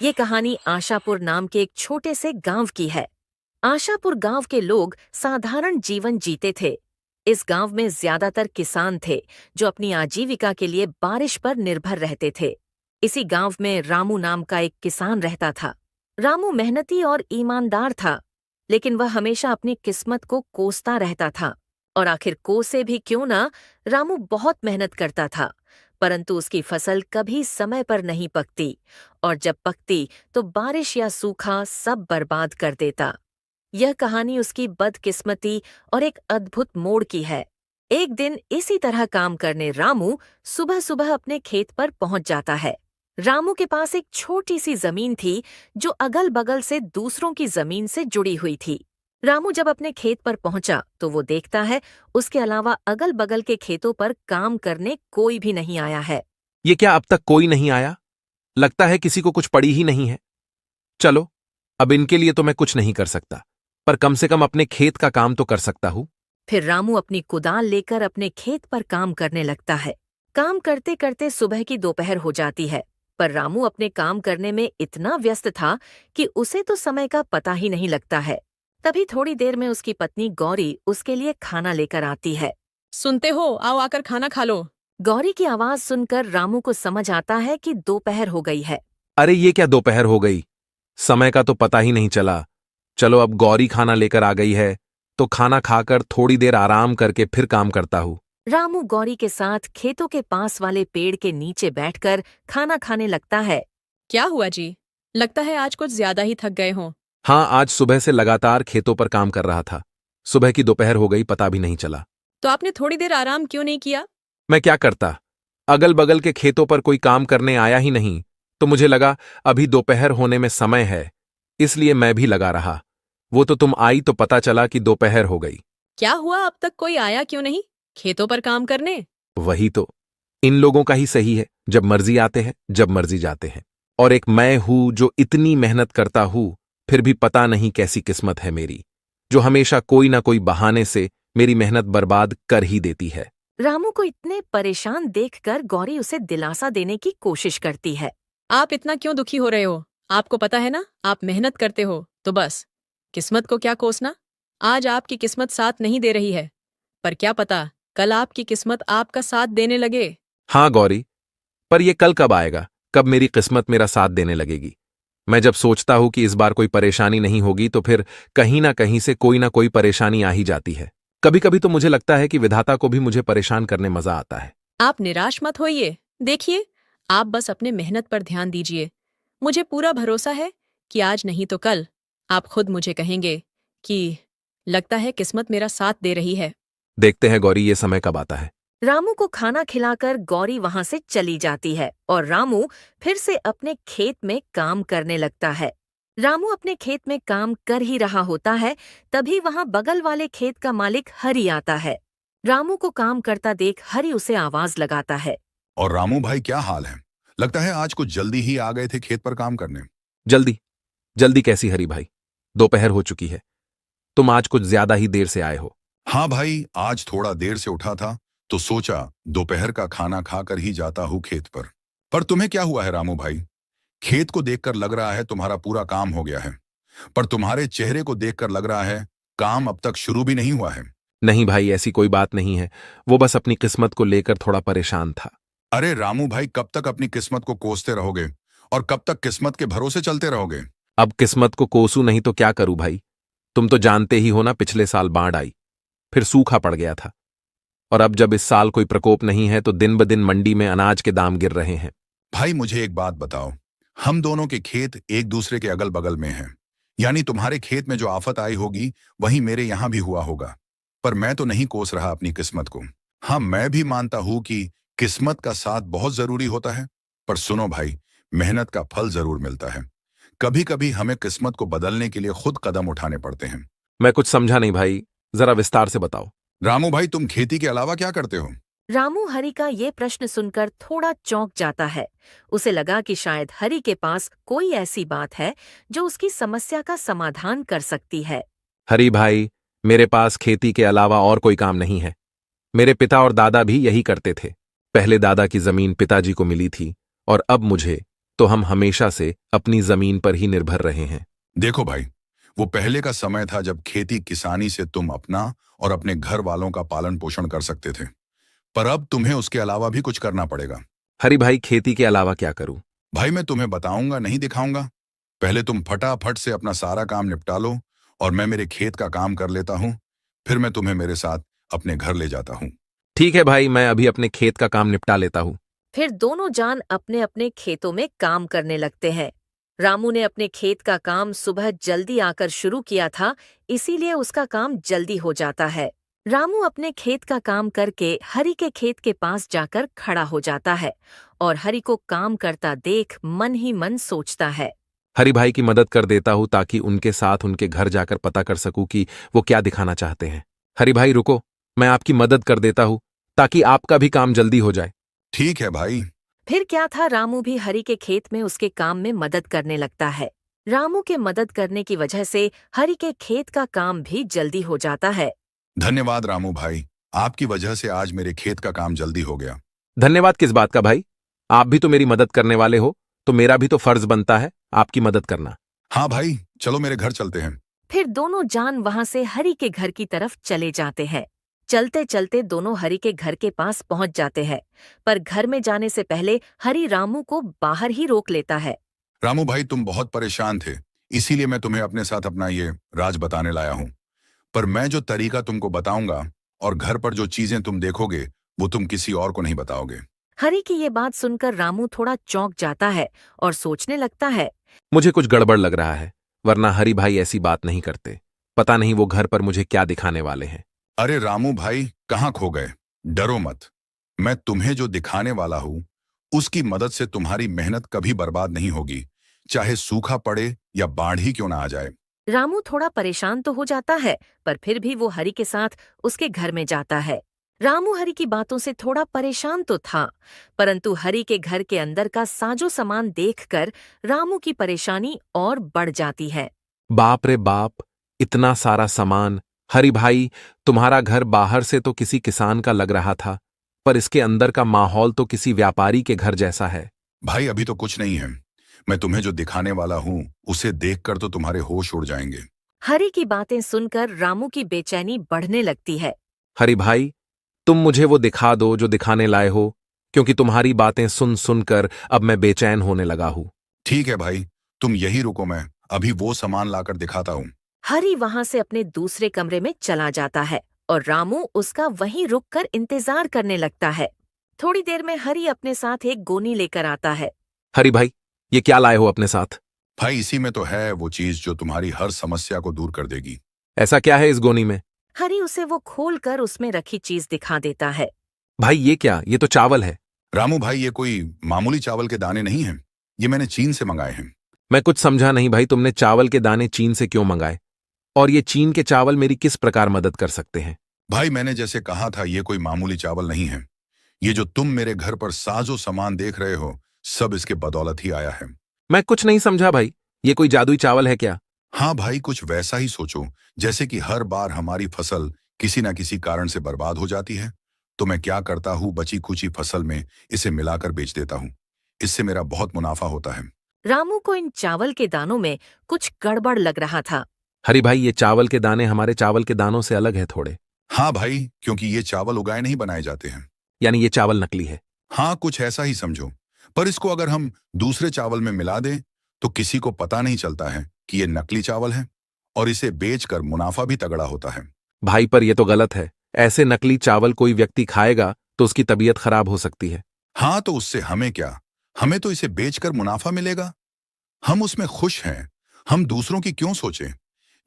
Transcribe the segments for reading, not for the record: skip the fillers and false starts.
ये कहानी आशापुर नाम के एक छोटे से गांव की है। आशापुर गांव के लोग साधारण जीवन जीते थे। इस गांव में ज्यादातर किसान थे जो अपनी आजीविका के लिए बारिश पर निर्भर रहते थे। इसी गांव में रामू नाम का एक किसान रहता था। रामू मेहनती और ईमानदार था, लेकिन वह हमेशा अपनी किस्मत को कोसता रहता था। और आखिर कोसे भी क्यों ना, रामू बहुत मेहनत करता था, परंतु उसकी फसल कभी समय पर नहीं पकती, और जब पकती तो बारिश या सूखा सब बर्बाद कर देता। यह कहानी उसकी बदकिस्मती और एक अद्भुत मोड़ की है। एक दिन इसी तरह काम करने रामू सुबह सुबह अपने खेत पर पहुंच जाता है। रामू के पास एक छोटी सी जमीन थी जो अगल बगल से दूसरों की जमीन से जुड़ी हुई थी। रामू जब अपने खेत पर पहुंचा तो वो देखता है उसके अलावा अगल बगल के खेतों पर काम करने कोई भी नहीं आया है। ये क्या अब तक कोई नहीं आया? लगता है किसी को कुछ पड़ी ही नहीं है। चलो, अब इनके लिए तो मैं कुछ नहीं कर सकता, पर कम से कम अपने खेत का काम तो कर सकता हूं। फिर रामू अपनी कुदाल लेकर अपने खेत पर काम करने लगता है। काम करते करते सुबह की दोपहर हो जाती है, पर रामू अपने काम करने में इतना व्यस्त था कि उसे तो समय का पता ही नहीं लगता है। तभी थोड़ी देर में उसकी पत्नी गौरी उसके लिए खाना लेकर आती है। सुनते हो, आओ आकर खाना खा लो। गौरी की आवाज सुनकर रामू को समझ आता है कि दोपहर हो गई है। अरे ये क्या दोपहर हो गई? समय का तो पता ही नहीं चला। चलो, अब गौरी खाना लेकर आ गई है तो खाना खाकर थोड़ी देर आराम करके फिर काम करता हूं। रामू गौरी के साथ खेतों के पास वाले पेड़ के नीचे बैठकर खाना खाने लगता है। क्या हुआ जी? लगता है आज कुछ ज्यादा ही थक गए हों। हाँ, आज सुबह से लगातार खेतों पर काम कर रहा था। सुबह की दोपहर हो गई, पता भी नहीं चला। तो आपने थोड़ी देर आराम क्यों नहीं किया? मैं क्या करता, अगल बगल के खेतों पर कोई काम करने आया ही नहीं, तो मुझे लगा अभी दोपहर होने में समय है, इसलिए मैं भी लगा रहा। वो तो तुम आई तो पता चला कि दोपहर हो गई। क्या हुआ, अब तक कोई आया क्यों नहीं खेतों पर काम करने? वही तो, इन लोगों का ही सही है, जब मर्जी आते हैं, जब मर्जी जाते हैं। और एक मैं हूं जो इतनी मेहनत करता हूं, फिर भी पता नहीं कैसी किस्मत है मेरी, जो हमेशा कोई ना कोई बहाने से मेरी मेहनत बर्बाद कर ही देती है। रामू को इतने परेशान देखकर गौरी उसे दिलासा देने की कोशिश करती है। आप इतना क्यों दुखी हो रहे हो? आपको पता है ना, आप मेहनत करते हो तो बस, किस्मत को क्या कोसना। आज आपकी किस्मत साथ नहीं दे रही है, पर क्या पता कल आपकी किस्मत आपका साथ देने लगे। हाँ गौरी, पर यह कल कब आएगा? कब मेरी किस्मत मेरा साथ देने लगेगी? मैं जब सोचता हूं कि इस बार कोई परेशानी नहीं होगी, तो फिर कहीं ना कहीं से कोई ना कोई परेशानी आ ही जाती है। कभी कभी तो मुझे लगता है कि विधाता को भी मुझे परेशान करने मजा आता है। आप निराश मत होइए। देखिए, आप बस अपने मेहनत पर ध्यान दीजिए। मुझे पूरा भरोसा है कि आज नहीं तो कल आप खुद मुझे कहेंगे कि लगता है किस्मत मेरा साथ दे रही है। देखते हैं गौरी, ये समय कब आता है। रामू को खाना खिलाकर गौरी वहां से चली जाती है और रामू फिर से अपने खेत में काम करने लगता है। रामू अपने खेत में काम कर ही रहा होता है, तभी वहां बगल वाले खेत का मालिक हरि आता है। रामू को काम करता देख हरि उसे आवाज लगाता है। और रामू भाई, क्या हाल है? लगता है आज कुछ जल्दी ही आ गए थे खेत पर काम करने। जल्दी? जल्दी कैसी हरी भाई, दोपहर हो चुकी है। तुम आज कुछ ज्यादा ही देर से आए हो। हाँ भाई, आज थोड़ा देर से उठा था तो सोचा दोपहर का खाना खाकर ही जाता हूँ खेत पर तुम्हें क्या हुआ है रामू भाई? खेत को देखकर लग रहा है तुम्हारा पूरा काम हो गया है, पर तुम्हारे चेहरे को देखकर लग रहा है काम अब तक शुरू भी नहीं हुआ है। नहीं भाई, ऐसी कोई बात नहीं है, वो बस अपनी किस्मत को लेकर थोड़ा परेशान था। अरे रामू भाई, कब तक अपनी किस्मत को कोसते रहोगे और कब तक किस्मत के भरोसे चलते रहोगे? अब किस्मत को कोसू नहीं तो क्या करूं भाई? तुम तो जानते ही हो ना, पिछले साल बाढ़ आई, फिर सूखा पड़ गया था, और अब जब इस साल कोई प्रकोप नहीं है तो दिन ब दिन मंडी में अनाज के दाम गिर रहे हैं। भाई मुझे एक बात बताओ, हम दोनों के खेत एक दूसरे के अगल बगल में हैं, यानी तुम्हारे खेत में जो आफत आई होगी वही मेरे यहां भी हुआ होगा, पर मैं तो नहीं कोस रहा अपनी किस्मत को। हाँ, मैं भी मानता हूं कि किस्मत का साथ बहुत जरूरी होता है, पर सुनो भाई, मेहनत का फल जरूर मिलता है। कभी कभी हमें किस्मत को बदलने के लिए खुद कदम उठाने पड़ते हैं। मैं कुछ समझा नहीं भाई, जरा विस्तार से बताओ। रामू भाई, तुम खेती के अलावा क्या करते हो? रामू हरि का ये प्रश्न सुनकर थोड़ा चौंक जाता है। उसे लगा कि शायद हरि के पास कोई ऐसी बात है जो उसकी समस्या का समाधान कर सकती है। हरी भाई, मेरे पास खेती के अलावा और कोई काम नहीं है। मेरे पिता और दादा भी यही करते थे। पहले दादा की जमीन पिताजी को मिली थी और अब मुझे, तो हम हमेशा से अपनी जमीन पर ही निर्भर रहे हैं। देखो भाई, वो पहले का समय था जब खेती किसानी से तुम अपना और अपने घर वालों का पालन पोषण कर सकते थे, पर अब तुम्हें उसके अलावा भी कुछ करना पड़ेगा। हरी भाई, खेती के अलावा क्या करूं? भाई मैं तुम्हें बताऊंगा, नहीं दिखाऊंगा। पहले तुम फटाफट से अपना सारा काम निपटा लो और मैं मेरे खेत का काम कर लेता हूं। फिर मैं तुम्हें मेरे साथ अपने घर ले जाता हूं। ठीक है भाई, मैं अभी अपने खेत का काम निपटा लेता हूं। फिर दोनों जान अपने अपने खेतों में काम करने लगते हैं। रामू ने अपने खेत का काम सुबह जल्दी आकर शुरू किया था, इसीलिए उसका काम जल्दी हो जाता है। रामू अपने खेत का काम करके हरी के खेत के पास जाकर खड़ा हो जाता है और हरी को काम करता देख मन ही मन सोचता है। हरी भाई की मदद कर देता हूं ताकि उनके साथ उनके घर जाकर पता कर सकूं कि वो क्या दिखाना चाहते हैं। हरी भाई रुको, मैं आपकी मदद कर देता हूं ताकि आपका भी काम जल्दी हो जाए। ठीक है भाई। फिर क्या था, रामू भी हरी के खेत में उसके काम में मदद करने लगता है। रामू के मदद करने की वजह से हरी के खेत का काम भी जल्दी हो जाता है। धन्यवाद रामू भाई, आपकी वजह से आज मेरे खेत का काम जल्दी हो गया। धन्यवाद किस बात का भाई? आप भी तो मेरी मदद करने वाले हो, तो मेरा भी तो फर्ज बनता है आपकी मदद करना। हाँ भाई, चलो मेरे घर चलते हैं। फिर दोनों जान वहां से हरी के घर की तरफ चले जाते हैं। चलते चलते दोनों हरी के घर के पास पहुंच जाते हैं, पर घर में जाने से पहले हरी रामू को बाहर ही रोक लेता है। रामू भाई, तुम बहुत परेशान थे, इसीलिए मैं तुम्हें अपने साथ अपना ये राज बताने लाया हूँ। पर मैं जो तरीका तुमको बताऊंगा और घर पर जो चीजें तुम देखोगे वो तुम किसी और को नहीं बताओगे। हरी की ये बात सुनकर रामू थोड़ा चौंक जाता है और सोचने लगता है। मुझे कुछ गड़बड़ लग रहा है, वरना हरी भाई ऐसी बात नहीं करते। पता नहीं वो घर पर मुझे क्या दिखाने वाले हैं। अरे रामू भाई, कहाँ खो गए? डरो मत, मैं तुम्हें जो दिखाने वाला हूं उसकी मदद से तुम्हारी मेहनत कभी बर्बाद नहीं होगी, चाहे सूखा पड़े या बाढ़ ही क्यों ना आ जाए। रामू थोड़ा परेशान तो हो जाता है, पर फिर भी वो हरी के साथ उसके घर में जाता है। रामू हरी की बातों से थोड़ा परेशान तो था, परंतु हरी के घर के अंदर का साजो सामान देखकर रामू की परेशानी और बढ़ जाती है। बाप रे बाप, इतना सारा सामान! हरी भाई, तुम्हारा घर बाहर से तो किसी किसान का लग रहा था, पर इसके अंदर का माहौल तो किसी व्यापारी के घर जैसा है। भाई अभी तो कुछ नहीं है, मैं तुम्हें जो दिखाने वाला हूं उसे देखकर तो तुम्हारे होश उड़ जाएंगे। हरी की बातें सुनकर रामू की बेचैनी बढ़ने लगती है। हरी भाई, तुम मुझे वो दिखा दो जो दिखाने लाए हो, क्योंकि तुम्हारी बातें सुन सुनकर अब मैं बेचैन होने लगा हूं। ठीक है भाई, तुम यही रुको, मैं अभी वो सामान लाकर दिखाता हूँ। हरी वहां से अपने दूसरे कमरे में चला जाता है और रामू उसका वहीं रुककर इंतजार करने लगता है। थोड़ी देर में हरी अपने साथ एक गोनी लेकर आता है। हरी भाई, ये क्या लाए हो अपने साथ? भाई इसी में तो है वो चीज जो तुम्हारी हर समस्या को दूर कर देगी। ऐसा क्या है इस गोनी में? हरी उसे वो खोलकर उसमें रखी चीज दिखा देता है। भाई ये क्या? ये तो चावल है। रामू भाई, ये कोई मामूली चावल के दाने नहीं हैं, ये मैंने चीन से मंगाए हैं। मैं कुछ समझा नहीं भाई, तुमने चावल के दाने चीन से क्यों मंगाए? और ये चीन के चावल मेरी किस प्रकार मदद कर सकते हैं? भाई मैंने जैसे कहा था, ये कोई मामूली चावल नहीं है। ये जो तुम मेरे घर पर साजो सामान देख रहे हो, सब इसके बदौलत ही आया है। मैं कुछ नहीं समझा भाई, ये कोई जादुई चावल है क्या? हाँ भाई, कुछ वैसा ही सोचो, जैसे कि हर बार हमारी फसल किसी न किसी कारण से बर्बाद हो जाती है, तो मैं क्या करता हूँ, बची खुची फसल में इसे मिलाकर बेच देता हूँ। इससे मेरा बहुत मुनाफा होता है। रामू को इन चावल के दानों में कुछ गड़बड़ लग रहा था। हरी भाई, ये चावल के दाने हमारे चावल के दानों से अलग है थोड़े। हाँ भाई, क्योंकि ये चावल उगाए नहीं बनाए जाते हैं। यानी ये चावल नकली है? हाँ, कुछ ऐसा ही समझो। पर इसको अगर हम दूसरे चावल में मिला दें तो किसी को पता नहीं चलता है कि ये नकली चावल है, और इसे बेचकर मुनाफा भी तगड़ा होता है। भाई पर ये तो गलत है, ऐसे नकली चावल कोई व्यक्ति खाएगा तो उसकी तबीयत खराब हो सकती है। हाँ, तो उससे हमें क्या, हमें तो इसे बेचकर मुनाफा मिलेगा, हम उसमें खुश हैं। हम दूसरों की क्यों सोचें?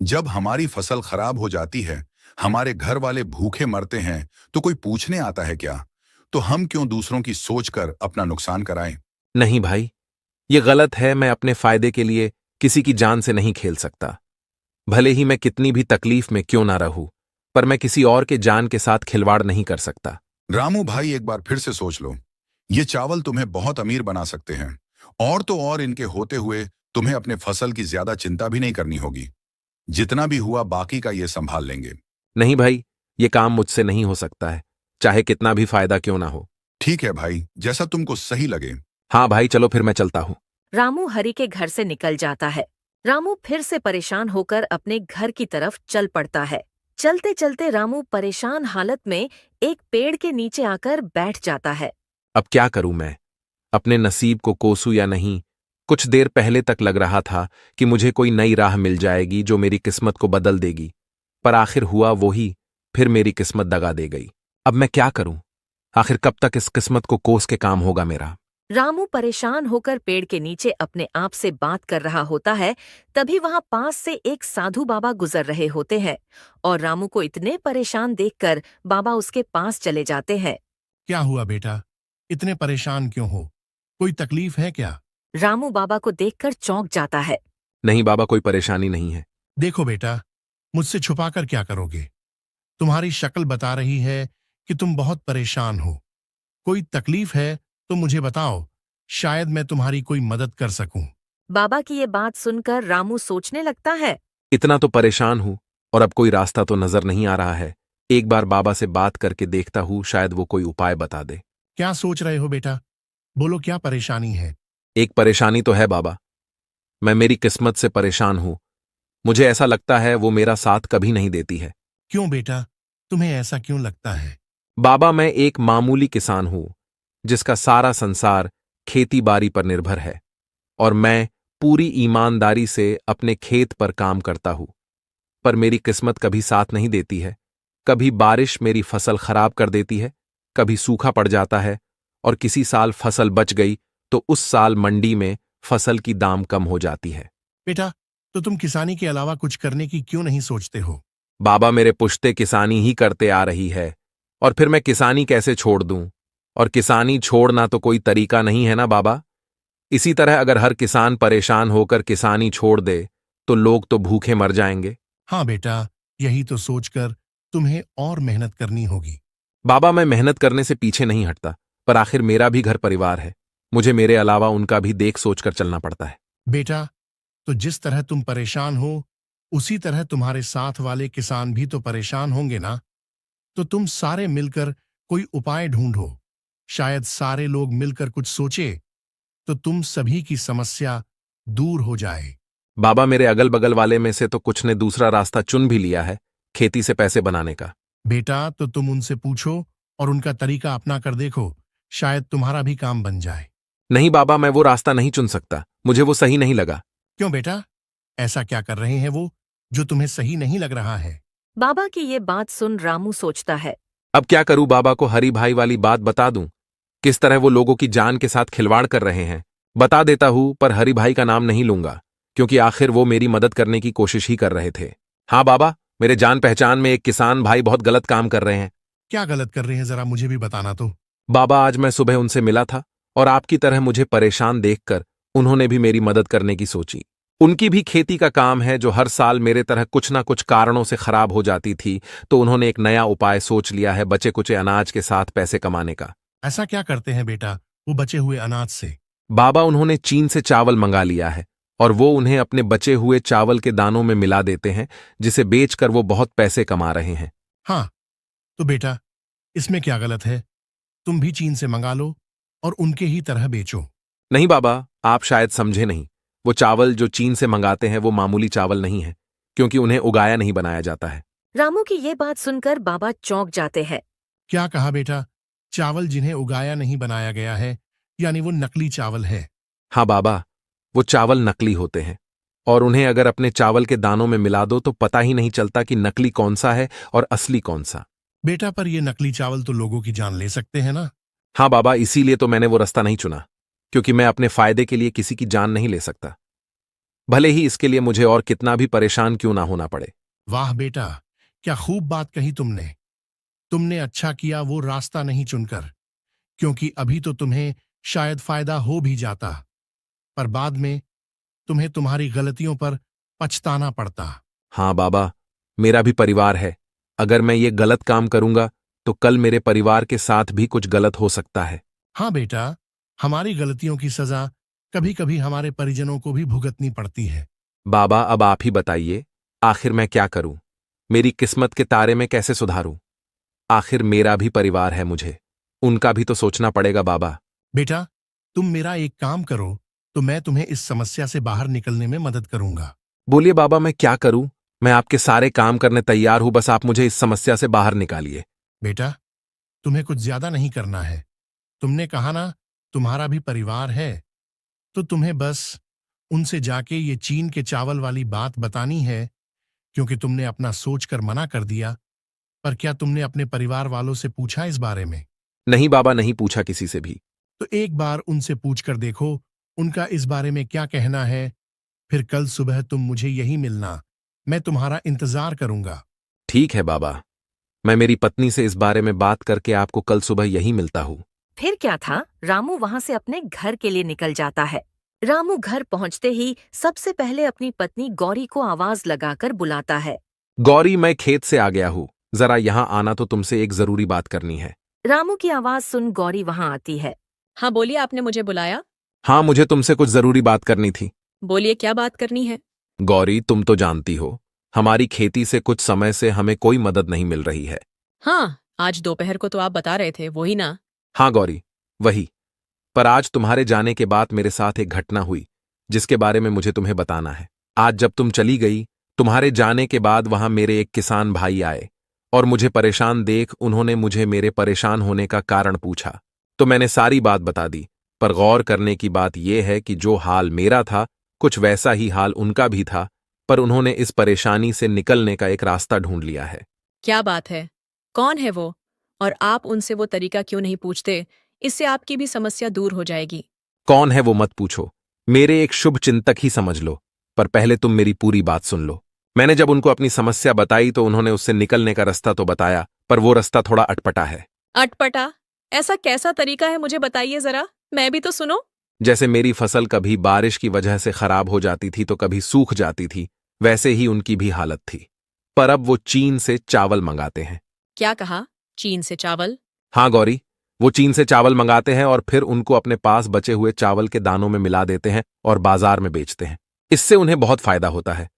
जब हमारी फसल खराब हो जाती है, हमारे घर वाले भूखे मरते हैं, तो कोई पूछने आता है क्या? तो हम क्यों दूसरों की सोचकर अपना नुकसान कराएं? नहीं भाई, ये गलत है। मैं अपने फायदे के लिए किसी की जान से नहीं खेल सकता। भले ही मैं कितनी भी तकलीफ में क्यों ना रहूं, पर मैं किसी और के जान के साथ खिलवाड़ नहीं कर सकता। रामू भाई, एक बार फिर से सोच लो, ये चावल तुम्हें बहुत अमीर बना सकते हैं, और तो और इनके होते हुए तुम्हें अपने फसल की ज्यादा चिंता भी नहीं करनी होगी। जितना भी हुआ बाकी का ये संभाल लेंगे। नहीं भाई, ये काम मुझसे नहीं हो सकता है, चाहे कितना भी फायदा क्यों ना हो। ठीक है भाई, जैसा तुमको सही लगे। हाँ भाई, चलो फिर मैं चलता हूं। रामू हरि के घर से निकल जाता है। रामू फिर से परेशान होकर अपने घर की तरफ चल पड़ता है। चलते चलते रामू परेशान हालत में एक पेड़ के नीचे आकर बैठ जाता है। अब क्या करूं मैं? अपने नसीब को कोसूं या नहीं? कुछ देर पहले तक लग रहा था कि मुझे कोई नई राह मिल जाएगी जो मेरी किस्मत को बदल देगी, पर आखिर हुआ वही, फिर मेरी किस्मत दगा दे गई। अब मैं क्या करूं? आखिर कब तक इस किस्मत को कोस के काम होगा मेरा? रामू परेशान होकर पेड़ के नीचे अपने आप से बात कर रहा होता है। तभी वहां पास से एक साधु बाबा गुजर रहे होते हैं और रामू को इतने परेशान देखकर बाबा उसके पास चले जाते हैं। क्या हुआ बेटा? इतने परेशान क्यों हो? कोई तकलीफ है क्या? रामू बाबा को देखकर चौंक जाता है। नहीं बाबा, कोई परेशानी नहीं है। देखो बेटा, मुझसे छुपाकर क्या करोगे? तुम्हारी शक्ल बता रही है कि तुम बहुत परेशान हो। कोई तकलीफ है तो मुझे बताओ, शायद मैं तुम्हारी कोई मदद कर सकूं। बाबा की ये बात सुनकर रामू सोचने लगता है। इतना तो परेशान हूं और अब कोई रास्ता तो नजर नहीं आ रहा है। एक बार बाबा से बात करके देखता हूं, शायद वो कोई उपाय बता दे। क्या सोच रहे हो बेटा? बोलो, क्या परेशानी है? एक परेशानी तो है बाबा, मैं मेरी किस्मत से परेशान हूं। मुझे ऐसा लगता है वो मेरा साथ कभी नहीं देती है। क्यों बेटा, तुम्हें ऐसा क्यों लगता है? बाबा, मैं एक मामूली किसान हूं जिसका सारा संसार खेती बाड़ी पर निर्भर है, और मैं पूरी ईमानदारी से अपने खेत पर काम करता हूं, पर मेरी किस्मत कभी साथ नहीं देती है। कभी बारिश मेरी फसल खराब कर देती है, कभी सूखा पड़ जाता है, और किसी साल फसल बच गई तो उस साल मंडी में फसल की दाम कम हो जाती है। बेटा, तो तुम किसानी के अलावा कुछ करने की क्यों नहीं सोचते हो? बाबा, मेरे पुश्ते किसानी ही करते आ रही है, और फिर मैं किसानी कैसे छोड़ दूं? और किसानी छोड़ना तो कोई तरीका नहीं है ना बाबा। इसी तरह अगर हर किसान परेशान होकर किसानी छोड़ दे तो लोग तो भूखे मर जाएंगे। हाँ बेटा, यही तो सोचकर तुम्हें और मेहनत करनी होगी। बाबा, मैं मेहनत करने से पीछे नहीं हटता, पर आखिर मेरा भी घर परिवार है। मुझे मेरे अलावा उनका भी देख सोचकर चलना पड़ता है। बेटा, तो जिस तरह तुम परेशान हो, उसी तरह तुम्हारे साथ वाले किसान भी तो परेशान होंगे ना? तो तुम सारे मिलकर कोई उपाय ढूंढो। शायद सारे लोग मिलकर कुछ सोचे तो तुम सभी की समस्या दूर हो जाए। बाबा, मेरे अगल बगल वाले में से तो कुछ ने दूसरा रास्ता चुन भी लिया है, खेती से पैसे बनाने का। बेटा, तो तुम उनसे पूछो और उनका तरीका अपना कर देखो, शायद तुम्हारा भी काम बन जाए। नहीं बाबा, मैं वो रास्ता नहीं चुन सकता, मुझे वो सही नहीं लगा। क्यों बेटा, ऐसा क्या कर रहे हैं वो जो तुम्हें सही नहीं लग रहा है? बाबा की ये बात सुन रामू सोचता है। अब क्या करूं? बाबा को हरी भाई वाली बात बता दूं? किस तरह वो लोगों की जान के साथ खिलवाड़ कर रहे हैं? बता देता हूं, पर हरी भाई का नाम नहीं लूंगा, क्योंकि आखिर वो मेरी मदद करने की कोशिश ही कर रहे थे। हाँ बाबा, मेरे जान पहचान में एक किसान भाई बहुत गलत काम कर रहे हैं। क्या गलत कर रहे हैं, जरा मुझे भी बताना तो। बाबा, आज मैं सुबह उनसे मिला था और आपकी तरह मुझे परेशान देखकर उन्होंने भी मेरी मदद करने की सोची। उनकी भी खेती का काम है जो हर साल मेरे तरह कुछ ना कुछ कारणों से खराब हो जाती थी, तो उन्होंने एक नया उपाय सोच लिया है बचे कुचे अनाज के साथ पैसे कमाने का। ऐसा क्या करते हैं बेटा वो बचे हुए अनाज से? बाबा, उन्होंने चीन से चावल मंगा लिया है और वो उन्हें अपने बचे हुए चावल के दानों में मिला देते हैं, जिसे बेचकर वो बहुत पैसे कमा रहे हैं। हाँ, तो बेटा इसमें क्या गलत है? तुम भी चीन से मंगा लो और उनके ही तरह बेचो। नहीं बाबा, आप शायद समझे नहीं। वो चावल जो चीन से मंगाते हैं वो मामूली चावल नहीं है, क्योंकि उन्हें उगाया नहीं बनाया जाता है। रामू की ये बात सुनकर बाबा चौंक जाते हैं। क्या कहा बेटा? चावल जिन्हें उगाया नहीं बनाया गया है, यानी वो नकली चावल है? हाँ बाबा, वो चावल नकली होते हैं, और उन्हें अगर अपने चावल के दानों में मिला दो तो पता ही नहीं चलता कि नकली कौन सा है और असली कौन सा। बेटा, पर ये नकली चावल तो लोगों की जान ले सकते हैं ना? हाँ बाबा, इसीलिए तो मैंने वो रास्ता नहीं चुना, क्योंकि मैं अपने फायदे के लिए किसी की जान नहीं ले सकता, भले ही इसके लिए मुझे और कितना भी परेशान क्यों ना होना पड़े। वाह बेटा, क्या खूब बात कही तुमने। तुमने अच्छा किया वो रास्ता नहीं चुनकर, क्योंकि अभी तो तुम्हें शायद फायदा हो भी जाता, पर बाद में तुम्हें तुम्हारी गलतियों पर पछताना पड़ता। हाँ बाबा, मेरा भी परिवार है। अगर मैं ये गलत काम करूंगा तो कल मेरे परिवार के साथ भी कुछ गलत हो सकता है। हाँ बेटा, हमारी गलतियों की सजा कभी कभी हमारे परिजनों को भी भुगतनी पड़ती है। बाबा, अब आप ही बताइए, आखिर मैं क्या करूं? मेरी किस्मत के तारे में कैसे सुधारूं? आखिर मेरा भी परिवार है, मुझे उनका भी तो सोचना पड़ेगा बाबा। बेटा, तुम मेरा एक काम करो, तो मैं तुम्हें इस समस्या से बाहर निकलने में मदद करूंगा। बोलिए बाबा, मैं क्या करूं? मैं आपके सारे काम करने तैयार हूं, बस आप मुझे इस समस्या से बाहर निकालिए। बेटा, तुम्हें कुछ ज्यादा नहीं करना है। तुमने कहा ना, तुम्हारा भी परिवार है, तो तुम्हें बस उनसे जाके ये चीन के चावल वाली बात बतानी है, क्योंकि तुमने अपना सोचकर मना कर दिया। पर क्या तुमने अपने परिवार वालों से पूछा इस बारे में? नहीं बाबा, नहीं पूछा किसी से भी। तो एक बार उनसे पूछकर देखो उनका इस बारे में क्या कहना है। फिर कल सुबह तुम मुझे यही मिलना, मैं तुम्हारा इंतजार करूंगा। ठीक है बाबा, मैं मेरी पत्नी से इस बारे में बात करके आपको कल सुबह यही मिलता हूं। फिर क्या था, रामू वहाँ से अपने घर के लिए निकल जाता है। रामू घर पहुँचते ही सबसे पहले अपनी पत्नी गौरी को आवाज लगाकर बुलाता है। गौरी, मैं खेत से आ गया हूं, जरा यहां आना, तो तुमसे एक जरूरी बात करनी है। रामू की आवाज सुन गौरी वहाँ आती है। हाँ बोलिए, आपने मुझे बुलाया? हाँ, मुझे तुमसे कुछ जरूरी बात करनी थी। बोलिए, क्या बात करनी है? गौरी, तुम तो जानती हो, हमारी खेती से कुछ समय से हमें कोई मदद नहीं मिल रही है। हाँ, आज दोपहर को तो आप बता रहे थे, वही ना? हाँ गौरी, वही। पर आज तुम्हारे जाने के बाद मेरे साथ एक घटना हुई, जिसके बारे में मुझे तुम्हें बताना है। आज जब तुम चली गई, तुम्हारे जाने के बाद वहां मेरे एक किसान भाई आए और मुझे परेशान देख उन्होंने मुझे मेरे परेशान होने का कारण पूछा। तो मैंने सारी बात बता दी, पर गौर करने की बात यह है कि जो हाल मेरा था, कुछ वैसा ही हाल उनका भी था, पर उन्होंने इस परेशानी से निकलने का एक रास्ता ढूंढ लिया है। क्या बात है? कौन है वो? और आप उनसे वो तरीका क्यों नहीं पूछते? इससे आपकी भी समस्या दूर हो जाएगी। कौन है वो मत पूछो, मेरे एक शुभ चिंतक ही समझ लो। पर पहले तुम मेरी पूरी बात सुन लो। मैंने जब उनको अपनी समस्या बताई तो उन्होंने उससे निकलने का रास्ता तो बताया, पर वो रास्ता थोड़ा अटपटा है। अटपटा? ऐसा कैसा तरीका है, मुझे बताइए जरा, मैं भी तो सुनो। जैसे मेरी फसल कभी बारिश की वजह से खराब हो जाती थी तो कभी सूख जाती थी, वैसे ही उनकी भी हालत थी। पर अब वो चीन से चावल मंगाते हैं। क्या कहा? चीन से चावल? हाँ गौरी, वो चीन से चावल मंगाते हैं और फिर उनको अपने पास बचे हुए चावल के दानों में मिला देते हैं और बाजार में बेचते हैं। इससे उन्हें बहुत फायदा होता है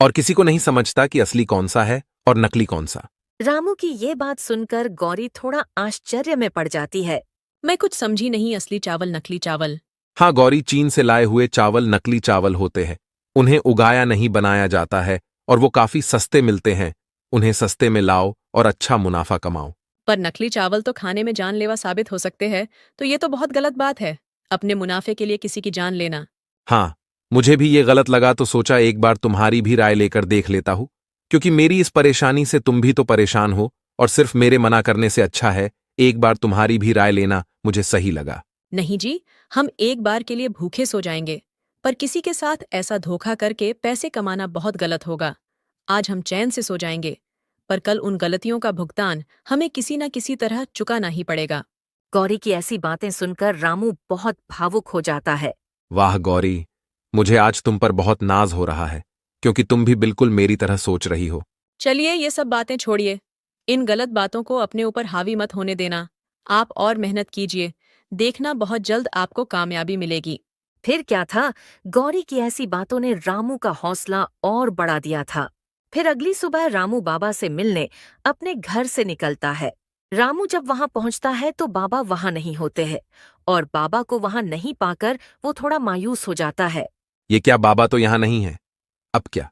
और किसी को नहीं समझता कि असली कौन सा है और नकली कौन सा। रामू की ये बात सुनकर गौरी थोड़ा आश्चर्य में पड़ जाती है। मैं कुछ समझी नहीं, असली चावल नकली चावल? हाँ गौरी, चीन से लाए हुए चावल नकली चावल होते हैं। उन्हें उगाया नहीं बनाया जाता है और वो काफी सस्ते मिलते हैं। उन्हें सस्ते में लाओ और अच्छा मुनाफा कमाओ। पर नकली चावल तो खाने में जानलेवा साबित हो सकते हैं, तो ये तो बहुत गलत बात है, अपने मुनाफे के लिए किसी की जान लेना। हाँ, मुझे भी ये गलत लगा तो सोचा एक बार तुम्हारी भी राय लेकर देख लेता हूं, क्योंकि मेरी इस परेशानी से तुम भी तो परेशान हो और सिर्फ मेरे मना करने से अच्छा है एक बार तुम्हारी भी राय लेना मुझे सही लगा। नहीं जी, हम एक बार के लिए भूखे सो जाएंगे, पर किसी के साथ ऐसा धोखा करके पैसे कमाना बहुत गलत होगा। आज हम चैन से सो जाएंगे, पर कल उन गलतियों का भुगतान हमें किसी न किसी तरह चुकाना ही पड़ेगा। गौरी की ऐसी बातें सुनकर रामू बहुत भावुक हो जाता है। वाह गौरी, मुझे आज तुम पर बहुत नाज हो रहा है, क्योंकि तुम भी बिल्कुल मेरी तरह सोच रही हो। चलिए ये सब बातें छोड़िए, इन गलत बातों को अपने ऊपर हावी मत होने देना। आप और मेहनत कीजिए, देखना बहुत जल्द आपको कामयाबी मिलेगी। फिर क्या था, गौरी की ऐसी बातों ने रामू का हौसला और बढ़ा दिया था। फिर अगली सुबह रामू बाबा से मिलने अपने घर से निकलता है। रामू जब वहां पहुंचता है तो बाबा वहां नहीं होते हैं और बाबा को वहां नहीं पाकर वो थोड़ा मायूस हो जाता है। ये क्या, बाबा तो यहां नहीं है? अब क्या,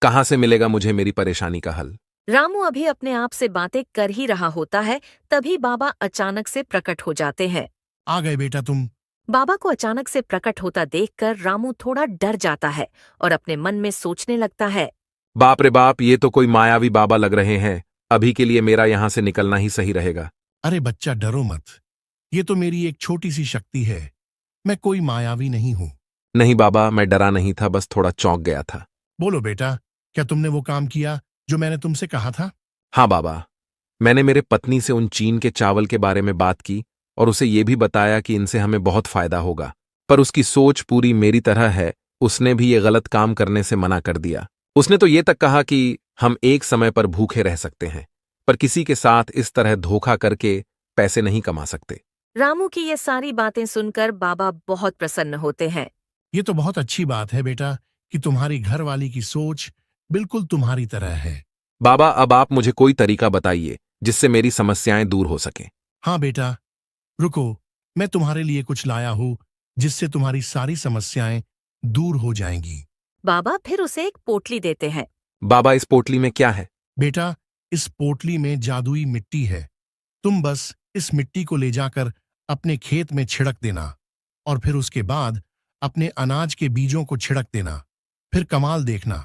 कहां से मिलेगा मुझे मेरी परेशानी का हल? रामू अभी अपने आप से बातें कर ही रहा होता है, तभी बाबा अचानक से प्रकट हो जाते हैं। आ गए बेटा तुम। बाबा को अचानक से प्रकट होता देखकर रामू थोड़ा डर जाता है और अपने मन में सोचने लगता है। बाप रे बाप, ये तो कोई मायावी बाबा लग रहे हैं। अभी के लिए मेरा यहां से निकलना ही सही रहेगा। अरे बच्चा, डरो मत, ये तो मेरी एक छोटी सी शक्ति है, मैं कोई मायावी नहीं हूं। नहीं बाबा, मैं डरा नहीं था, बस थोड़ा चौंक गया था। बोलो बेटा, क्या तुमने वो काम किया जो मैंने तुमसे कहा था? हाँ बाबा, मैंने मेरे पत्नी से उन चीन के चावल के बारे में बात की और उसे ये भी बताया कि इनसे हमें बहुत फायदा होगा, पर उसकी सोच पूरी मेरी तरह है। उसने भी ये गलत काम करने से मना कर दिया। उसने तो ये तक कहा कि हम एक समय पर भूखे रह सकते हैं, पर किसी के साथ इस तरह धोखा करके पैसे नहीं कमा सकते। रामू की ये सारी बातें सुनकर बाबा बहुत प्रसन्न होते हैं। ये तो बहुत अच्छी बात है बेटा कि तुम्हारी घरवाली की सोच बिल्कुल तुम्हारी तरह है। बाबा, अब आप मुझे कोई तरीका बताइए जिससे मेरी समस्याएं दूर हो सकें। हाँ बेटा, रुको, मैं तुम्हारे लिए कुछ लाया हूं जिससे तुम्हारी सारी समस्याएं दूर हो जाएंगी। बाबा फिर उसे एक पोटली देते हैं। बाबा इस पोटली में क्या है? बेटा, इस पोटली में जादुई मिट्टी है। तुम बस इस मिट्टी को ले जाकर अपने खेत में छिड़क देना और फिर उसके बाद अपने अनाज के बीजों को छिड़क देना। फिर कमाल देखना।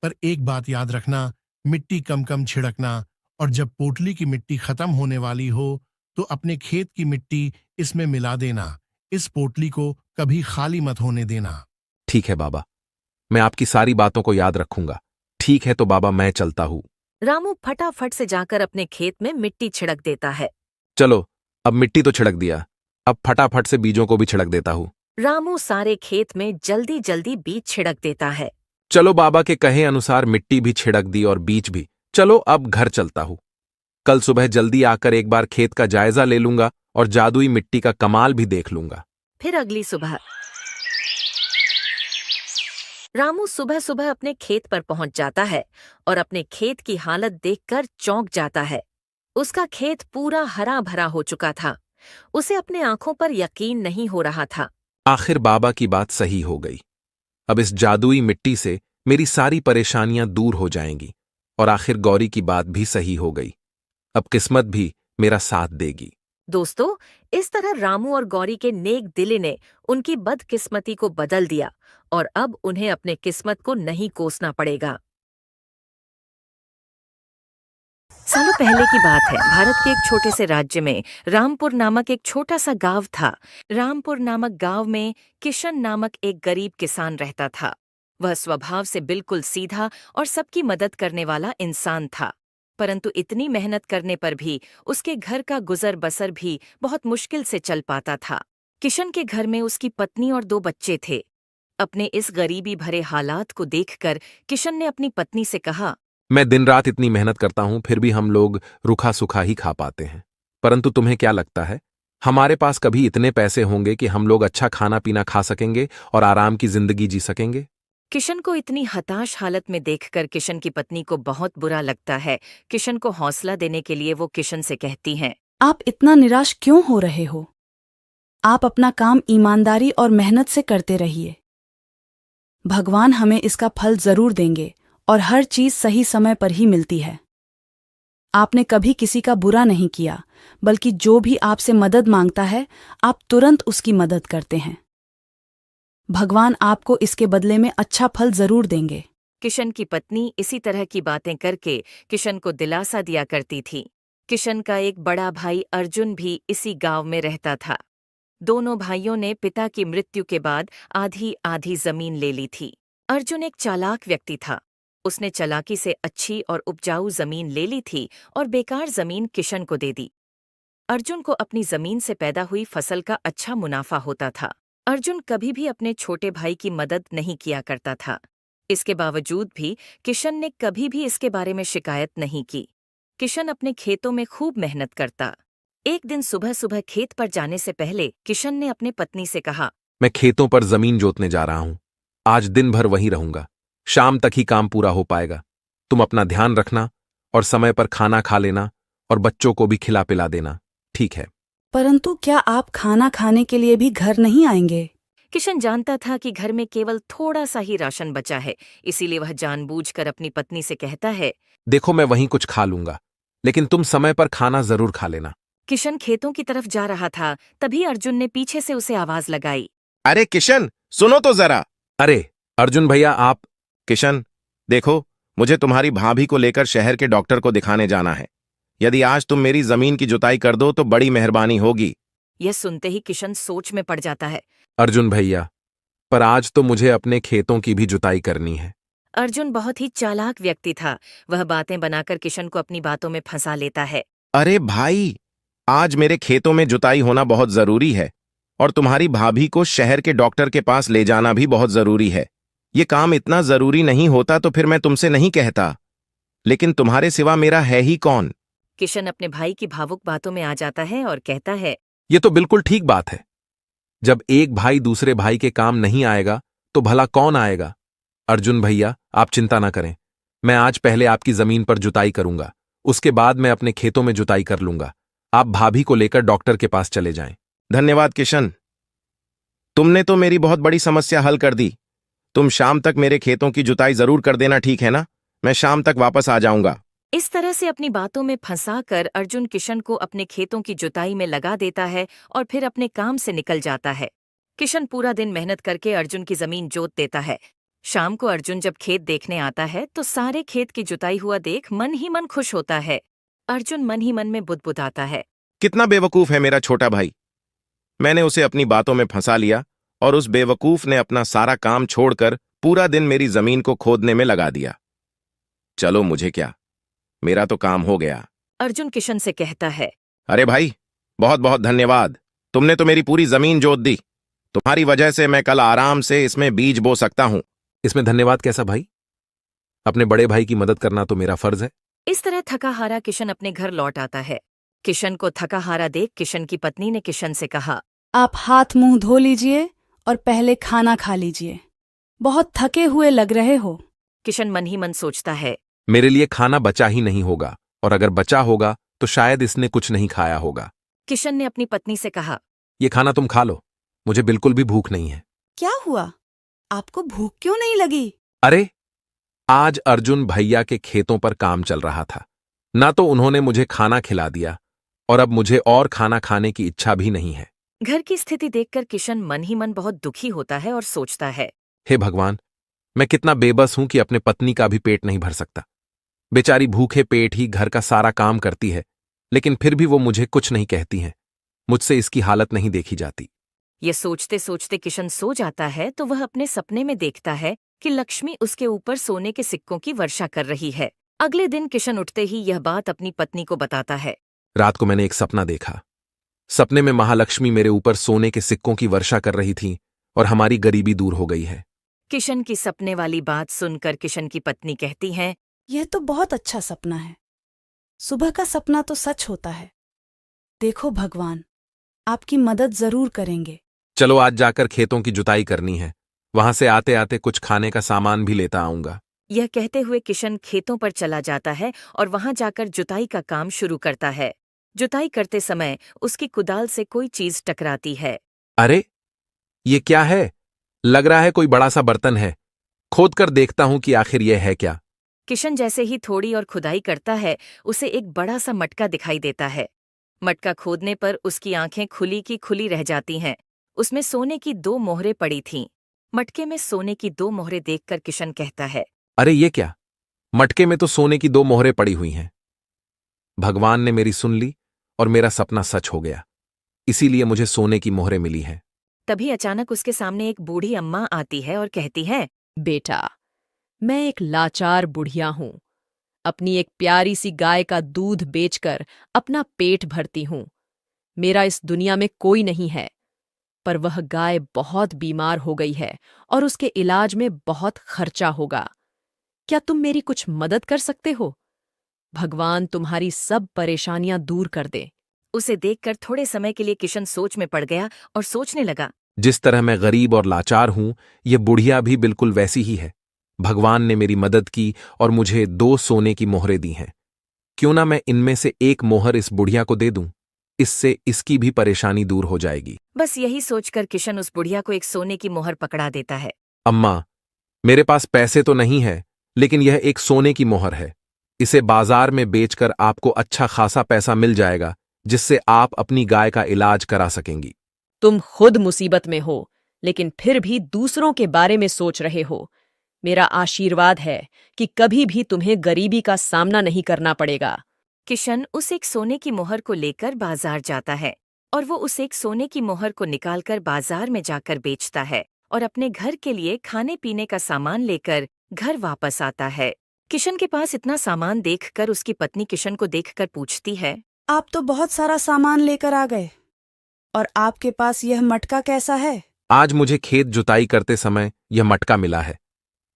पर एक बात याद रखना, मिट्टी कम कम छिड़कना, और जब पोटली की मिट्टी खत्म होने वाली हो तो अपने खेत की मिट्टी इसमें मिला देना। इस पोटली को कभी खाली मत होने देना। ठीक है बाबा, मैं आपकी सारी बातों को याद रखूंगा। ठीक है तो बाबा, मैं चलता हूँ। रामू फटाफट से जाकर अपने खेत में मिट्टी छिड़क देता है। चलो, अब मिट्टी तो छिड़क दिया, अब फटाफट से बीजों को भी छिड़क देता हूँ। रामू सारे खेत में जल्दी जल्दी बीज छिड़क देता है। चलो, बाबा के कहे अनुसार मिट्टी भी छिड़क दी और बीज भी। चलो अब घर चलता हूँ। कल सुबह जल्दी आकर एक बार खेत का जायजा ले लूंगा और जादुई मिट्टी का कमाल भी देख लूंगा। फिर अगली सुबह रामू सुबह सुबह अपने खेत पर पहुंच जाता है और अपने खेत की हालत देखकर चौंक जाता है। उसका खेत पूरा हरा भरा हो चुका था। उसे अपने आंखों पर यकीन नहीं हो रहा था। आखिर बाबा की बात सही हो गई। अब इस जादुई मिट्टी से मेरी सारी परेशानियां दूर हो जाएंगी और आखिर गौरी की बात भी सही हो गई। अब किस्मत भी मेरा साथ देगी। दोस्तों, इस तरह रामू और गौरी के नेक दिली ने उनकी बदकिस्मती को बदल दिया और अब उन्हें अपने किस्मत को नहीं कोसना पड़ेगा। सालों पहले की बात है। भारत के एक छोटे से राज्य में रामपुर नामक एक छोटा सा गांव था। रामपुर नामक गांव में किशन नामक एक गरीब किसान रहता था। वह स्वभाव से बिल्कुल सीधा और सबकी मदद करने वाला इंसान था, परंतु इतनी मेहनत करने पर भी उसके घर का गुजर बसर भी बहुत मुश्किल से चल पाता था। किशन के घर में उसकी पत्नी और 2 बच्चे थे। अपने इस गरीबी भरे हालात को देखकर किशन ने अपनी पत्नी से कहा, मैं दिन रात इतनी मेहनत करता हूं, फिर भी हम लोग रूखा सूखा ही खा पाते हैं। परंतु तुम्हें क्या लगता है, हमारे पास कभी इतने पैसे होंगे कि हम लोग अच्छा खाना पीना खा सकेंगे और आराम की जिंदगी जी सकेंगे? किशन को इतनी हताश हालत में देखकर किशन की पत्नी को बहुत बुरा लगता है। किशन को हौसला देने के लिए वो किशन से कहती हैं, आप इतना निराश क्यों हो रहे हो? आप अपना काम ईमानदारी और मेहनत से करते रहिए। भगवान हमें इसका फल जरूर देंगे और हर चीज सही समय पर ही मिलती है। आपने कभी किसी का बुरा नहीं किया, बल्कि जो भी आपसे मदद मांगता है आप तुरंत उसकी मदद करते हैं। भगवान आपको इसके बदले में अच्छा फल जरूर देंगे। किशन की पत्नी इसी तरह की बातें करके किशन को दिलासा दिया करती थी। किशन का एक बड़ा भाई अर्जुन भी इसी गांव में रहता था। दोनों भाइयों ने पिता की मृत्यु के बाद आधी आधी जमीन ले ली थी। अर्जुन एक चालाक व्यक्ति था। उसने चालाकी से अच्छी और उपजाऊ जमीन ले ली थी और बेकार जमीन किशन को दे दी। अर्जुन को अपनी जमीन से पैदा हुई फसल का अच्छा मुनाफा होता था। अर्जुन कभी भी अपने छोटे भाई की मदद नहीं किया करता था। इसके बावजूद भी किशन ने कभी भी इसके बारे में शिकायत नहीं की। किशन अपने खेतों में खूब मेहनत करता। एक दिन सुबह सुबह खेत पर जाने से पहले किशन ने अपने पत्नी से कहा, मैं खेतों पर जमीन जोतने जा रहा हूं। आज दिन भर वहीं रहूंगा। शाम तक ही काम पूरा हो पाएगा। तुम अपना ध्यान रखना और समय पर खाना खा लेना और बच्चों को भी खिला पिला देना, ठीक है? परंतु क्या आप खाना खाने के लिए भी घर नहीं आएंगे? किशन जानता था कि घर में केवल थोड़ा सा ही राशन बचा है, इसीलिए वह जानबूझकर अपनी पत्नी से कहता है, देखो मैं वहीं कुछ खा लूंगा, लेकिन तुम समय पर खाना जरूर खा लेना। किशन खेतों की तरफ जा रहा था, तभी अर्जुन ने पीछे से उसे आवाज लगाई, अरे किशन, सुनो तो जरा। अरे अर्जुन भैया, आप? किशन, देखो, मुझे तुम्हारी भाभी को लेकर शहर के डॉक्टर को दिखाने जाना है। यदि आज तुम मेरी जमीन की जुताई कर दो तो बड़ी मेहरबानी होगी। यह सुनते ही किशन सोच में पड़ जाता है। अर्जुन भैया, पर आज तो मुझे अपने खेतों की भी जुताई करनी है। अर्जुन बहुत ही चालाक व्यक्ति था। वह बातें बनाकर किशन को अपनी बातों में फंसा लेता है। अरे भाई, आज मेरे खेतों में जुताई होना बहुत जरूरी है और तुम्हारी भाभी को शहर के डॉक्टर के पास ले जाना भी बहुत जरूरी है। ये काम इतना जरूरी नहीं होता तो फिर मैं तुमसे नहीं कहता, लेकिन तुम्हारे सिवा मेरा है ही कौन? किशन अपने भाई की भावुक बातों में आ जाता है और कहता है, ये तो बिल्कुल ठीक बात है। जब एक भाई दूसरे भाई के काम नहीं आएगा तो भला कौन आएगा? अर्जुन भैया, आप चिंता ना करें। मैं आज पहले आपकी जमीन पर जुताई करूंगा, उसके बाद मैं अपने खेतों में जुताई कर लूंगा। आप भाभी को लेकर डॉक्टर के पास चले जाएं। धन्यवाद किशन। तुमने तो मेरी बहुत बड़ी समस्या हल कर दी। तुम शाम तक मेरे खेतों की जुताई जरूर कर देना, ठीक है ना? मैं शाम तक वापस आ जाऊंगा। इस तरह से अपनी बातों में फंसाकर अर्जुन किशन को अपने खेतों की जुताई में लगा देता है और फिर अपने काम से निकल जाता है। किशन पूरा दिन मेहनत करके अर्जुन की जमीन जोत देता है। शाम को अर्जुन जब खेत देखने आता है तो सारे खेत की जुताई हुआ देख मन ही मन खुश होता है। अर्जुन मन ही मन में बुदबुदाता है। कितना बेवकूफ है मेरा छोटा भाई। मैंने उसे अपनी बातों में फंसा लिया और उस बेवकूफ ने अपना सारा काम छोड़कर पूरा दिन मेरी जमीन को खोदने में लगा दिया। चलो, मुझे क्या, मेरा तो काम हो गया। अर्जुन किशन से कहता है। अरे भाई, बहुत बहुत धन्यवाद। तुमने तो मेरी पूरी जमीन जोत दी। तुम्हारी वजह से मैं कल आराम से इसमें बीज बो सकता हूं। इसमें धन्यवाद कैसा भाई? अपने बड़े भाई की मदद करना तो मेरा फर्ज है। इस तरह थका हारा किशन अपने घर लौट आता है। किशन को थका हारा देख किशन की पत्नी ने किशन से कहा, आप हाथ मुंह धो लीजिए और पहले खाना खा लीजिए। बहुत थके हुए लग रहे हो। किशन मन ही मन सोचता है। मेरे लिए खाना बचा ही नहीं होगा, और अगर बचा होगा तो शायद इसने कुछ नहीं खाया होगा। किशन ने अपनी पत्नी से कहा, ये खाना तुम खा लो, मुझे बिल्कुल भी भूख नहीं है। क्या हुआ? आपको भूख क्यों नहीं लगी? अरे, आज अर्जुन भैया के खेतों पर काम चल रहा था। ना तो उन्होंने मुझे खाना खिला दिया, और अब मुझे और खाना खाने की इच्छा भी नहीं है। घर की स्थिति देखकर किशन मन ही मन बहुत दुखी होता है और सोचता है, हे भगवान, मैं कितना बेबस हूं कि अपने पत्नी का भी पेट नहीं भर सकता। बेचारी भूखे पेट ही घर का सारा काम करती है, लेकिन फिर भी वो मुझे कुछ नहीं कहती हैं। मुझसे इसकी हालत नहीं देखी जाती। ये सोचते सोचते किशन सो जाता है तो वह अपने सपने में देखता है कि लक्ष्मी उसके ऊपर सोने के सिक्कों की वर्षा कर रही है। अगले दिन किशन उठते ही यह बात अपनी पत्नी को बताता है। रात को मैंने एक सपना देखा। सपने में महालक्ष्मी मेरे ऊपर सोने के सिक्कों की वर्षा कर रही थी और हमारी गरीबी दूर हो गई है। किशन की सपने वाली बात सुनकर किशन की पत्नी कहती है, यह तो बहुत अच्छा सपना है। सुबह का सपना तो सच होता है। देखो, भगवान आपकी मदद जरूर करेंगे। चलो, आज जाकर खेतों की जुताई करनी है। वहां से आते आते कुछ खाने का सामान भी लेता आऊंगा। यह कहते हुए किशन खेतों पर चला जाता है और वहां जाकर जुताई का काम शुरू करता है। जुताई करते समय उसकी कुदाल से कोई चीज टकराती है। अरे, ये क्या है? लग रहा है कोई बड़ा सा बर्तन है। खोद कर देखता हूं कि आखिर यह है क्या। किशन जैसे ही थोड़ी और खुदाई करता है, उसे एक बड़ा सा मटका दिखाई देता है। मटका खोदने पर उसकी आंखें खुली की खुली रह जाती हैं। उसमें सोने की 2 मोहरें पड़ी थीं। मटके में सोने की 2 मोहरें देखकर किशन कहता है, अरे, ये क्या? मटके में तो सोने की 2 मोहरें पड़ी हुई हैं। भगवान ने मेरी सुन ली और मेरा सपना सच हो गया। इसीलिए मुझे सोने की मोहरें मिली हैं। तभी अचानक उसके सामने एक बूढ़ी अम्मा आती है और कहती है, बेटा, मैं एक लाचार बुढ़िया हूं। अपनी एक प्यारी सी गाय का दूध बेचकर अपना पेट भरती हूं। मेरा इस दुनिया में कोई नहीं है, पर वह गाय बहुत बीमार हो गई है और उसके इलाज में बहुत खर्चा होगा। क्या तुम मेरी कुछ मदद कर सकते हो? भगवान तुम्हारी सब परेशानियां दूर कर दे। उसे देखकर थोड़े समय के लिए किशन सोच में पड़ गया और सोचने लगा, जिस तरह मैं गरीब और लाचार हूं, यह बुढ़िया भी बिल्कुल वैसी ही है। भगवान ने मेरी मदद की और मुझे 2 सोने की मोहरें दी हैं। क्यों ना मैं इनमें से एक मोहर इस बुढ़िया को दे दूं? इससे इसकी भी परेशानी दूर हो जाएगी। बस यही सोचकर किशन उस बुढ़िया को एक सोने की मोहर पकड़ा देता है। अम्मा, मेरे पास पैसे तो नहीं है, लेकिन यह एक सोने की मोहर है। इसे बाजार में बेचकर आपको अच्छा खासा पैसा मिल जाएगा, जिससे आप अपनी गाय का इलाज करा सकेंगी। तुम खुद मुसीबत में हो, लेकिन फिर भी दूसरों के बारे में सोच रहे हो। मेरा आशीर्वाद है कि कभी भी तुम्हें गरीबी का सामना नहीं करना पड़ेगा। किशन उस एक सोने की मोहर को लेकर बाजार जाता है और वो उस एक सोने की मोहर को निकालकर बाजार में जाकर बेचता है और अपने घर के लिए खाने पीने का सामान लेकर घर वापस आता है। किशन के पास इतना सामान देखकर उसकी पत्नी किशन को देखकर पूछती है, आप तो बहुत सारा सामान लेकर आ गए, और आपके पास यह मटका कैसा है? आज मुझे खेत जुताई करते समय यह मटका मिला है।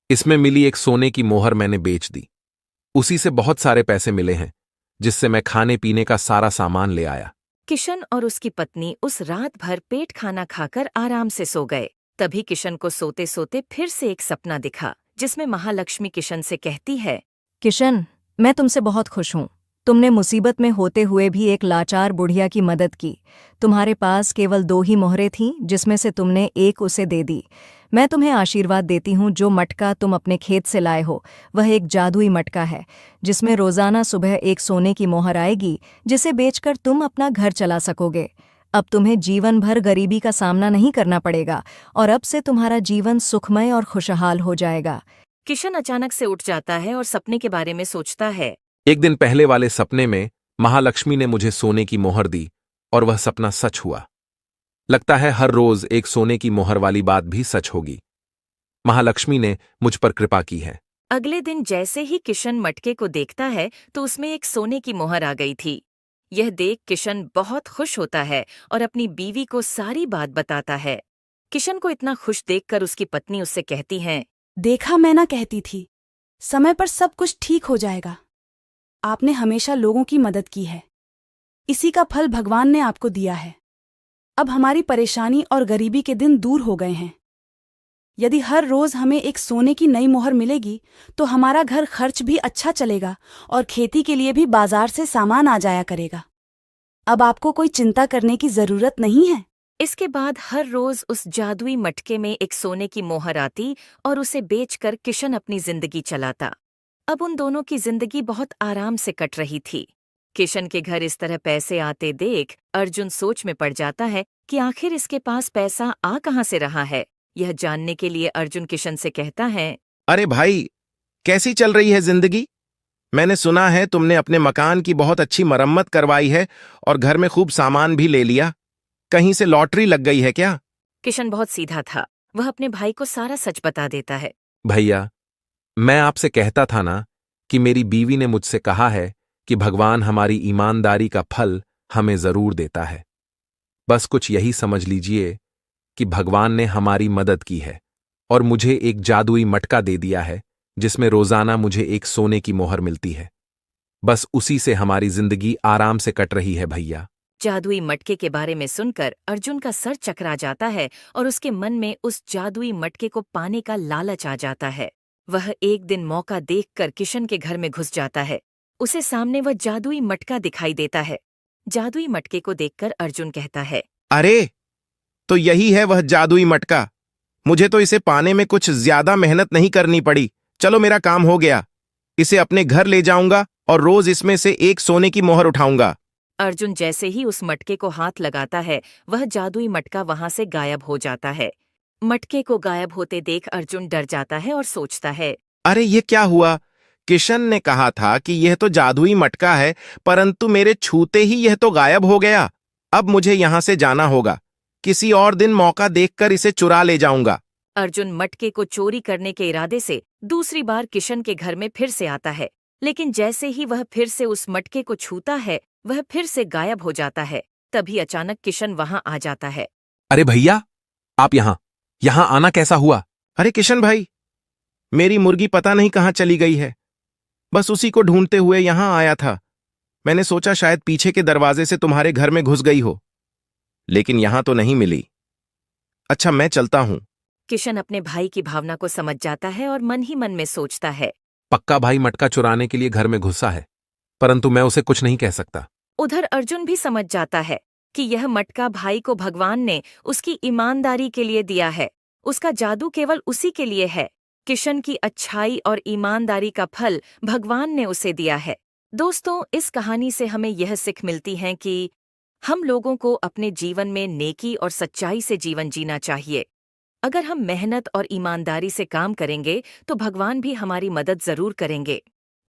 इसमें मिली एक सोने की मोहर मैंने बेच दी। उसी से बहुत सारे पैसे मिले हैं, जिससे मैं खाने पीने का सारा सामान ले आया। किशन और उसकी पत्नी उस रात भर पेट खाना खाकर आराम से सो गए। तभी किशन को सोते सोते फिर से एक सपना दिखा, जिसमें महालक्ष्मी किशन से कहती है, किशन, मैं तुमसे बहुत खुश हूँ। तुमने मुसीबत में होते हुए भी एक लाचार बुढ़िया की मदद की। तुम्हारे पास केवल 2 ही मोहरें थीं, जिसमें से तुमने एक उसे दे दी। मैं तुम्हें आशीर्वाद देती हूँ, जो मटका तुम अपने खेत से लाए हो वह एक जादुई मटका है, जिसमें रोजाना सुबह एक सोने की मोहर आएगी, जिसे बेचकर तुम अपना घर चला सकोगे। अब तुम्हें जीवन भर गरीबी का सामना नहीं करना पड़ेगा और अब से तुम्हारा जीवन सुखमय और खुशहाल हो जाएगा। किशन अचानक से उठ जाता है और सपने के बारे में सोचता है। एक दिन पहले वाले सपने में महालक्ष्मी ने मुझे सोने की मोहर दी और वह सपना सच हुआ। लगता है हर रोज एक सोने की मोहर वाली बात भी सच होगी। महालक्ष्मी ने मुझ पर कृपा की है। अगले दिन जैसे ही किशन मटके को देखता है तो उसमें एक सोने की मोहर आ गई थी। यह देख किशन बहुत खुश होता है और अपनी बीवी को सारी बात बताता है। किशन को इतना खुश देखकर उसकी पत्नी उससे कहती है, देखा, मैं ना कहती थी, समय पर सब कुछ ठीक हो जाएगा। आपने हमेशा लोगों की मदद की है, इसी का फल भगवान ने आपको दिया है। अब हमारी परेशानी और गरीबी के दिन दूर हो गए हैं। यदि हर रोज हमें एक सोने की नई मोहर मिलेगी तो हमारा घर खर्च भी अच्छा चलेगा और खेती के लिए भी बाजार से सामान आ जाया करेगा। अब आपको कोई चिंता करने की जरूरत नहीं है। इसके बाद हर रोज उस जादुई मटके में एक सोने की मोहर आती और उसे बेचकर किशन अपनी जिंदगी चलाता। अब उन दोनों की जिंदगी बहुत आराम से कट रही थी। किशन के घर इस तरह पैसे आते देख अर्जुन सोच में पड़ जाता है कि आखिर इसके पास पैसा आ कहाँ से रहा है। यह जानने के लिए अर्जुन किशन से कहता है, अरे भाई, कैसी चल रही है जिंदगी? मैंने सुना है तुमने अपने मकान की बहुत अच्छी मरम्मत करवाई है और घर में खूब सामान भी ले लिया। कहीं से लॉटरी लग गई है क्या? किशन बहुत सीधा था। वह अपने भाई को सारा सच बता देता है। भैया, मैं आपसे कहता था ना कि मेरी बीवी ने मुझसे कहा है कि भगवान हमारी ईमानदारी का फल हमें जरूर देता है। बस कुछ यही समझ लीजिए कि भगवान ने हमारी मदद की है और मुझे एक जादुई मटका दे दिया है, जिसमें रोजाना मुझे एक सोने की मोहर मिलती है। बस उसी से हमारी जिंदगी आराम से कट रही है भैया। जादुई मटके के बारे में सुनकर अर्जुन का सर चकरा जाता है और उसके मन में उस जादुई मटके को पाने का लालच आ जाता है। वह एक दिन मौका देखकर किशन के घर में घुस जाता है। उसे सामने वह जादुई मटका दिखाई देता है। जादुई मटके को देखकर अर्जुन कहता है, अरे, तो यही है वह जादुई मटका। मुझे तो इसे पाने में कुछ ज्यादा मेहनत नहीं करनी पड़ी। चलो, मेरा काम हो गया। इसे अपने घर ले जाऊंगा और रोज इसमें से एक सोने की मोहर उठाऊंगा। अर्जुन जैसे ही उस मटके को हाथ लगाता है, वह जादुई मटका वहां से गायब हो जाता है। मटके को गायब होते देख अर्जुन डर जाता है और सोचता है, अरे, ये क्या हुआ? किशन ने कहा था कि यह तो जादुई मटका है, परंतु मेरे छूते ही यह तो गायब हो गया। अब मुझे यहां से जाना होगा। किसी और दिन मौका देखकर इसे चुरा ले जाऊंगा। अर्जुन मटके को चोरी करने के इरादे से दूसरी बार किशन के घर में फिर से आता है, लेकिन जैसे ही वह फिर से उस मटके को छूता है, वह फिर से गायब हो जाता है। तभी अचानक किशन वहां आ जाता है। अरे भैया, आप यहां आना कैसा हुआ? अरे किशन भाई, मेरी मुर्गी पता नहीं कहाँ चली गई है। बस उसी को ढूंढते हुए यहां आया था। मैंने सोचा शायद पीछे के दरवाजे से तुम्हारे घर में घुस गई हो, लेकिन यहां तो नहीं मिली। अच्छा, मैं चलता हूं। किशन अपने भाई की भावना को समझ जाता है और मन ही मन में सोचता है, पक्का भाई मटका चुराने के लिए घर में घुसा है, परंतु मैं उसे कुछ नहीं कह सकता। उधर अर्जुन भी समझ जाता है कि यह मटका भाई को भगवान ने उसकी ईमानदारी के लिए दिया है। उसका जादू केवल उसी के लिए है। किशन की अच्छाई और ईमानदारी का फल भगवान ने उसे दिया है। दोस्तों, इस कहानी से हमें यह सीख मिलती है कि हम लोगों को अपने जीवन में नेकी और सच्चाई से जीवन जीना चाहिए। अगर हम मेहनत और ईमानदारी से काम करेंगे तो भगवान भी हमारी मदद जरूर करेंगे।